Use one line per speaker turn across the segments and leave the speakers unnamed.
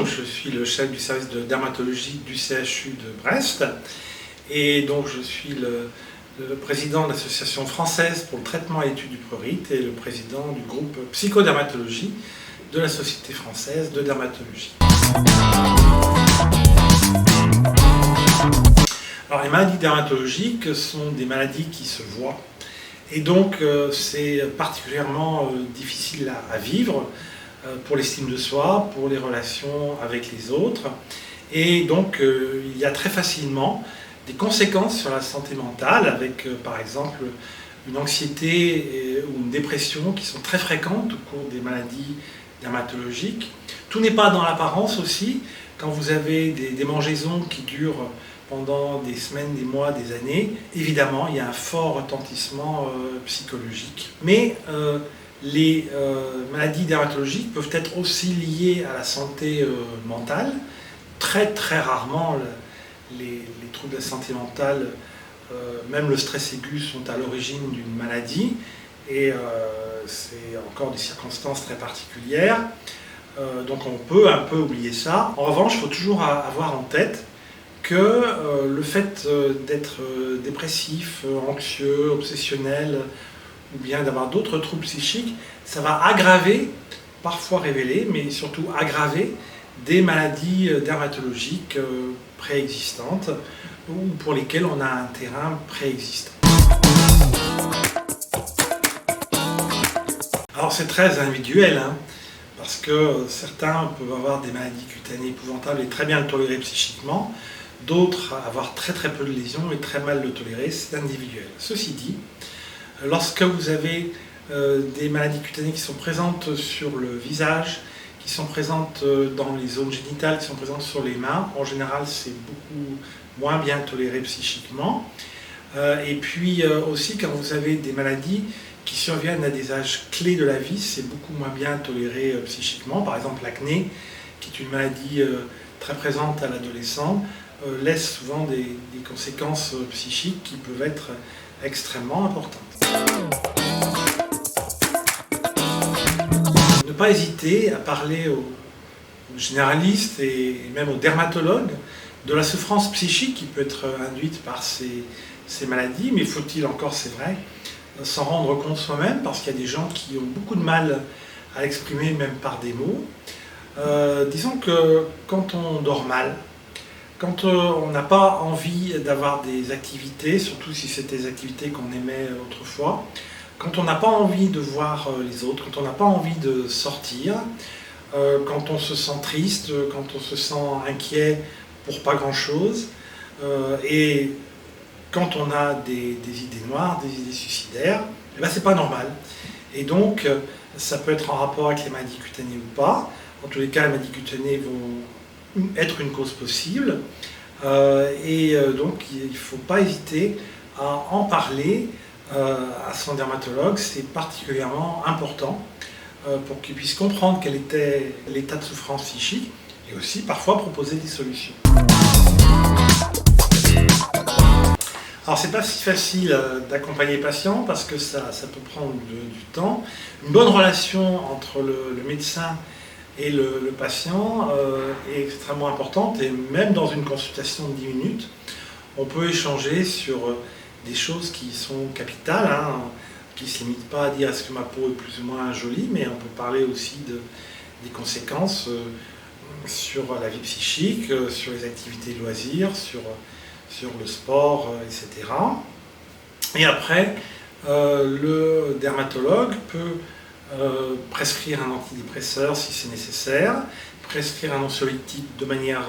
je suis le chef du service de dermatologie du CHU de Brest et donc je suis le président de l'association française pour le traitement et l'étude du prurite et le président du groupe psychodermatologie de la Société française de dermatologie. Alors les maladies dermatologiques sont des maladies qui se voient et donc c'est particulièrement difficile à vivre pour l'estime de soi, pour les relations avec les autres et donc il y a très facilement des conséquences sur la santé mentale avec par exemple une anxiété ou une dépression qui sont très fréquentes au cours des maladies dermatologiques. Tout n'est pas dans l'apparence aussi. Quand vous avez des démangeaisons qui durent pendant des semaines, des mois, des années, évidemment il y a un fort retentissement psychologique. Mais les maladies dermatologiques peuvent être aussi liées à la santé mentale. Très rarement les troubles de la santé mentale, même le stress aigu, sont à l'origine d'une maladie et c'est encore des circonstances très particulières. Donc on peut un peu oublier ça. En revanche, il faut toujours avoir en tête que le fait d'être dépressif, anxieux, obsessionnel ou bien d'avoir d'autres troubles psychiques, ça va aggraver, parfois révéler, mais surtout aggraver des maladies dermatologiques préexistantes ou pour lesquelles on a un terrain préexistant. Alors c'est très individuel, parce que certains peuvent avoir des maladies cutanées épouvantables et très bien le tolérer psychiquement, d'autres avoir très peu de lésions et très mal le tolérer, c'est individuel. Ceci dit, lorsque vous avez des maladies cutanées qui sont présentes sur le visage, qui sont présentes dans les zones génitales, qui sont présentes sur les mains, en général c'est beaucoup moins bien toléré psychiquement. Et puis aussi quand vous avez des maladies qui surviennent à des âges clés de la vie, c'est beaucoup moins bien toléré psychiquement. Par exemple l'acné, qui est une maladie très présente à l'adolescent, laisse souvent des conséquences psychiques qui peuvent être extrêmement importantes. Ne pas hésiter à parler aux généralistes et même aux dermatologues de la souffrance psychique qui peut être induite par ces maladies, mais faut-il encore, c'est vrai, s'en rendre compte soi-même, parce qu'il y a des gens qui ont beaucoup de mal à l'exprimer même par des mots. Disons que quand on dort mal, quand on n'a pas envie d'avoir des activités, surtout si c'était des activités qu'on aimait autrefois, quand on n'a pas envie de voir les autres, quand on n'a pas envie de sortir, quand on se sent triste, quand on se sent inquiet pour pas grand-chose, et quand on a des idées noires, des idées suicidaires, eh ben c'est pas normal. Et donc, ça peut être en rapport avec les maladies cutanées ou pas. En tous les cas, les maladies cutanées vont être une cause possible. Donc, il ne faut pas hésiter à en parler à son dermatologue. C'est particulièrement important pour qu'il puisse comprendre quel était l'état de souffrance psychique et aussi parfois proposer des solutions. Alors c'est pas si facile d'accompagner les patients parce que ça peut prendre du temps. Une bonne relation entre le médecin et le patient est extrêmement importante et même dans une consultation de 10 minutes, on peut échanger sur des choses qui sont capitales, qui ne se limitent pas à dire est-ce que ma peau est plus ou moins jolie, mais on peut parler aussi des conséquences sur la vie psychique, sur les activités de loisirs, sur le sport, etc. Et après, le dermatologue peut prescrire un antidépresseur si c'est nécessaire, prescrire un anxiolytique de manière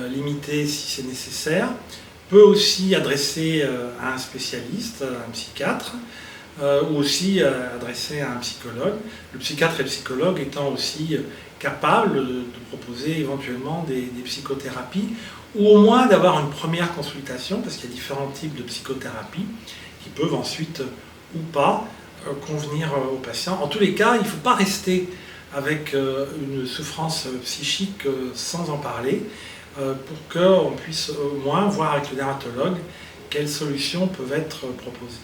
limitée si c'est nécessaire, peut aussi adresser à un spécialiste, un psychiatre, ou aussi adresser à un psychologue. Le psychiatre et le psychologue étant aussi capables de proposer éventuellement des psychothérapies ou au moins d'avoir une première consultation, parce qu'il y a différents types de psychothérapie qui peuvent ensuite ou pas convenir aux patients. En tous les cas, il ne faut pas rester avec une souffrance psychique sans en parler, pour qu'on puisse au moins voir avec le dermatologue quelles solutions peuvent être proposées.